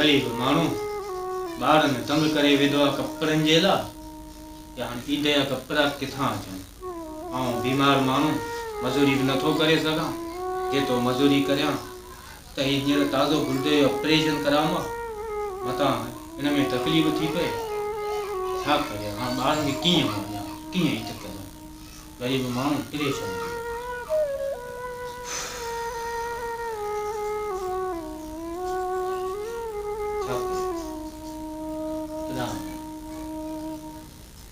ग़रीब माण्हू ॿारनि तंग करे वेंदो आहे कपिड़नि जे लाइ या हाणे ईद जा कपिड़ा किथां अचनि ऐं बीमार माण्हू मज़ूरी बि नथो करे सघां केतिरो मज़ूरी करियां त हींअर ताज़ो गुर्दे जो ऑपरेशन करावां मथां हिन में तकलीफ़ थी पए छा करियां हाणे ॿारनि खे कीअं मोकिलियां कीअं ई त करियां ग़रीब माण्हू परेशान थी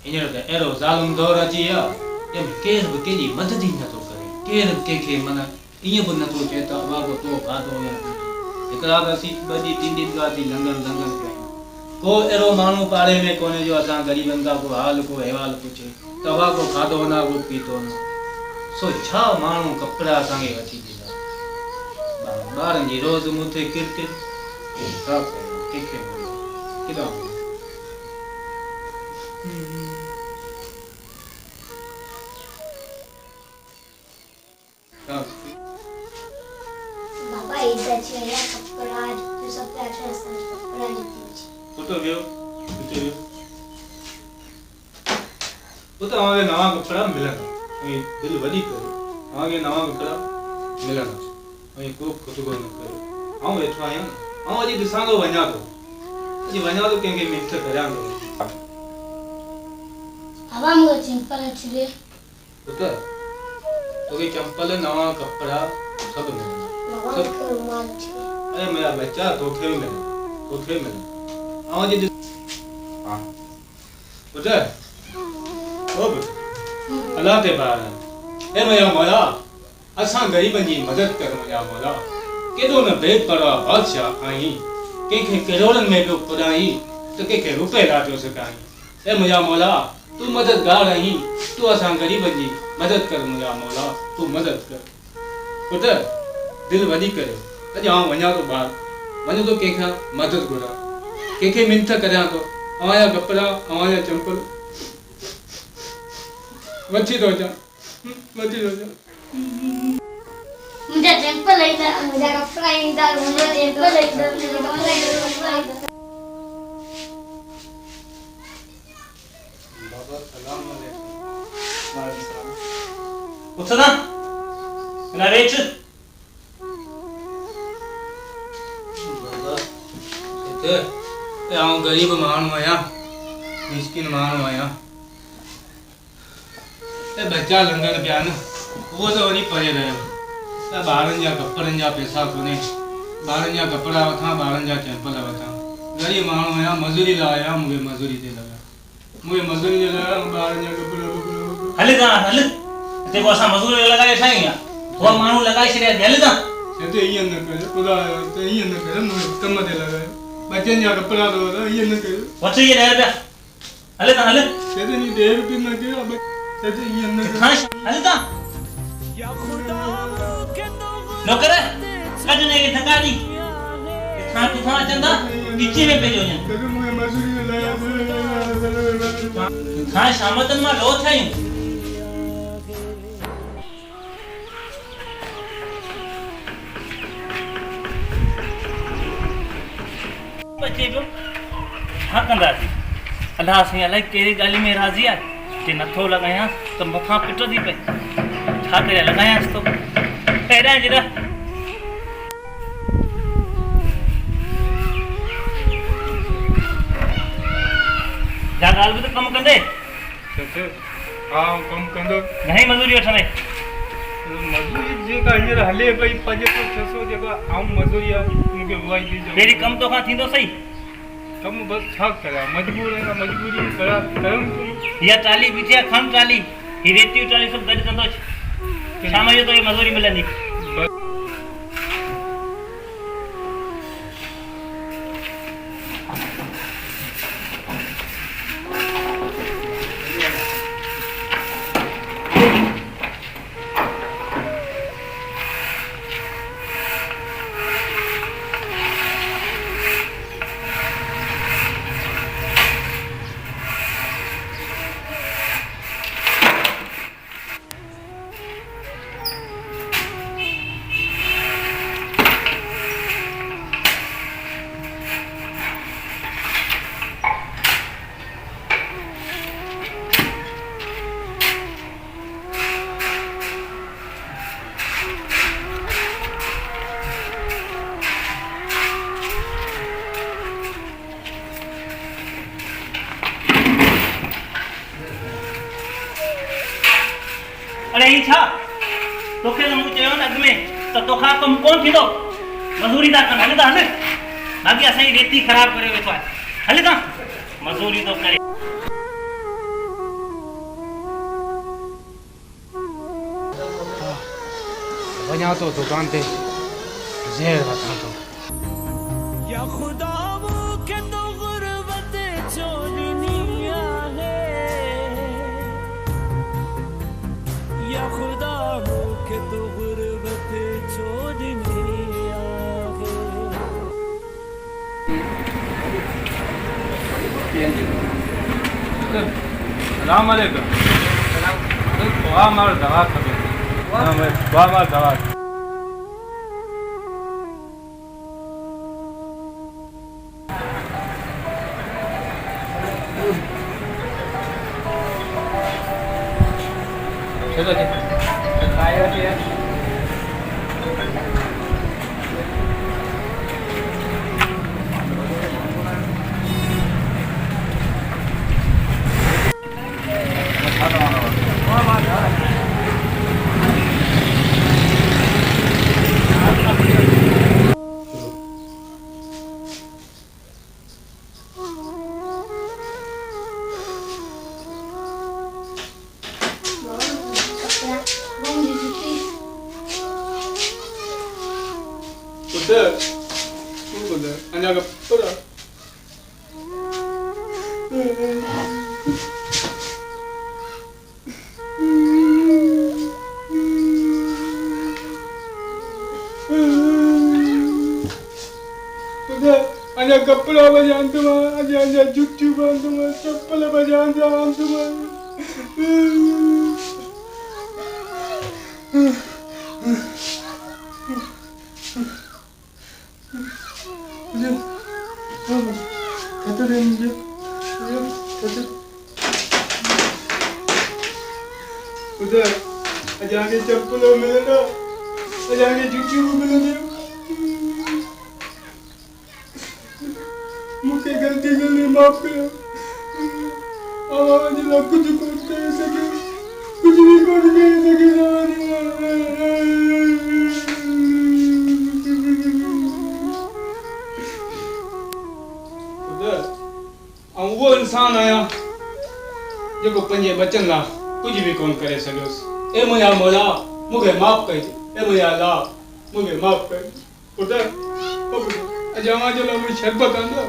हींअर त अहिड़ो ज़ालुम दौरु अची वियो आहे जंहिंमें केरु बि कंहिंजी मदद ई नथो करे केरु कंहिंखे माना ईअं बि नथो चए त बाबो तो खाधो या हिकिड़ा त असीं 2 ॾींहं 3 ॾींहं खाधी लंघनि पिया को अहिड़ो माण्हू पाड़े में कोन्हे जो असां ग़रीबनि खां को हाल को अहिवाल पुछे तव्हां को खाधो न को पीतो न सो छा माण्हू कपिड़ा असांखे वठी ॾींदा ॿारनि जी रोज़ मूंखे किरकिर छा कयूं कंहिंखे किथां बाबा इधर चाहिए कपड़ा जो सब प्यारा है कपड़ा लेते पुतो वियो पुतो हमारे नवा कपड़ा मिलंदा ऐं दिलि वॾी करे तव्हांखे नवा कपड़ा मिलंदा ऐं को खुदगो न कयो आउं वेठो आहियां आउं अॼु ॾिसां थो वञा थो कंहिंखे मिठ करियां थो हवा मुझे सिंपल अच्छी दे पुत्र तोखे चंपल नवा कपड़ा सब मिलंदा सब अरे मेरा बच्चा तोखे मिले आउं अॼु हां पुत्र ओ पुत्र अल्लाह ते बार ए मुंहिंजा मौला असां ग़रीबनि जी मदद कर मुंहिंजा मौला केॾो न बेपरवाह बादशाह आहीं कंहिंखे करोड़नि में पियो पुराई त कंहिंखे रुपए लाइ पियो सिखाई ए मुंहिंजा मौला तू मददगार आहीं तू असां ग़रीबनि जी मदद कर मुंहिंजा मौला तू मदद कर पुत्र दिलि वॾी करे अॼु आउं वञा थो ॿाहिरि वञो थो कंहिंखां मदद घुरां कंहिंखे मिनत करियां थो अवांजा कपिड़ा अवांजा चंपल वठी थो अचां मुझे टेंपल लेता मुझे कपड़ा इंदा मुझे टेंपल लेता मुझे कपड़ा बाबा सलाम अलैकुम वालेकुम सलाम उठना नरेच बाबा ए आउं गरीब माण्हू आहियां मिस्किन माण्हू आहियां ए बच्चा लंघनि पिया न उहो त वरी परे रहियो त ॿारनि जा कपिड़नि जा पैसा कोन्हे ॿारनि जा कपिड़ा वठां ॿारनि जा चंपल वठां ग़रीब माण्हू आहियां मज़ूरी लाइ आहियां मूंखे मज़ूरी ते लॻा मूंखे मज़ूरी जे लाइ ॿारनि जा कपिड़ा हल ता हल ते को असां मजदूर लॻाए ठाही उहा माण्हू लॻाए छॾिया हल ता ते ईअं न करे ख़ुदा ते ईअं न करे मूंखे कम ते लॻायो बच्चनि जा कपिड़ा तो ईअं न कयो वठ ये 10 रुपया हल ता हल ते नी 10 रुपया न कयो ते ईअं न खाश हल ता नौकर कजने के धक्का दी किथां चंदा किचे में पेजो ञा ते मूंखे मज़ूरी लाइ खां शामतन मां लो थायूं बचे जो छा कंदासीं अल्लाह से अलाए कहिड़ी ॻाल्हि में राज़ी आहे जे नथो लॻायां त मथां पिटंदी पई छा करे लॻायांसि थो हेॾां जरा जा ॻाल्हि बि त कमु कंदे हा कमु कंदो घणी मज़ूरी वठंदे मज़ूरी जेका हींअर हले पई 500 600 जेका आऊं मज़ूरी आहे मूंखे उहा ई ॾिजो पहिरीं कमु तोखां थींदो सही कमु बसि छा करियां मजबूर आहियां मजबूरी कयूं हीअ ट्राली बीठी आहे खण ट्राली हीअ रेतियूं ट्राली सभु गॾु कंदो शाम जो तोखे मज़ूरी मिलंदी अरे ही छा तोखे तो मूं चयो न अॻु में त तोखां कमु कोन थींदो मज़ूरी था कनि हल था हल बाक़ी असांजी रेती ख़राबु करे वेठो आहे हल था मज़ूरी थो करे वञा थो दुकान ते ज़हर वठां थो या खुदा मूंखे तो गुरबत छो ॾिनी आहे या खुदा मूंखे तो गुरबत छो ॾिनी आहे सलाम अलैकुम वाह मार दवा खपे वाह मार दवा चलो जी खाया जी अञा कपड़ा अञा कपड़ा बजान तुम्हारा अञा जुट्टी बांध तुम्हारा चप्पल बजान जान तुम्हारा उधर अजाके चप्पलों मिलना अजाके जूती मिलने मुझे गलती के लिए माफ करो आवाज ना कुछ कर सके कुछ भी कर सके उधर वो इंसान आया जो पंजे बचन ला कुछ भी कौन करे सकोस ए मुया मौला मुझे माफ कर दे ए मुया अल्लाह मुझे माफ कर पुत्र अजामा जो मुझे शरबत आंदा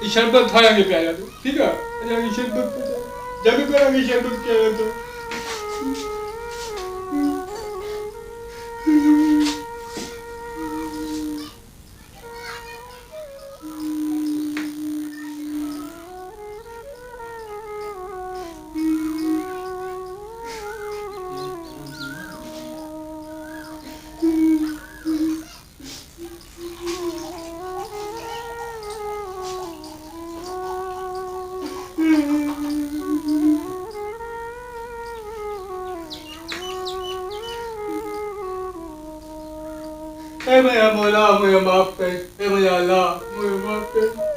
ये शरबत खाया के प्यारा तो ठीक है अजा की शरबत जग करा की शरबत क्या है तो ए मेरा मौला मुझे माफ कर ए मेरा अल्लाह मुझे माफ कर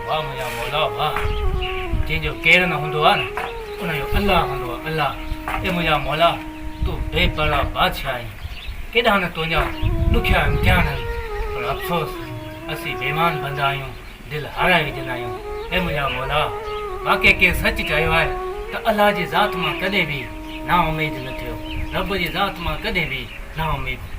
वाह मुंहिंजा मौला वाह जंहिंजो केरु न हूंदो आहे न उनजो अलाह हूंदो आहे अलाह ए मुंहिंजा मौला बेपरा बादशाह केॾा न तुंहिंजा ॾुखिया इम्तिहान आहिनि पर अफ़सोस असीं बेमान बंदा आहियूं दिलि हाराए विझंदा आहियूं हे मुंहिंजा मौला वाक़ई कंहिं सच चयो आहे त अलाह जी ज़ात मां कॾहिं बि ना उमेद न थियो रब जी ज़ात मां कॾहिं बि ना उमेद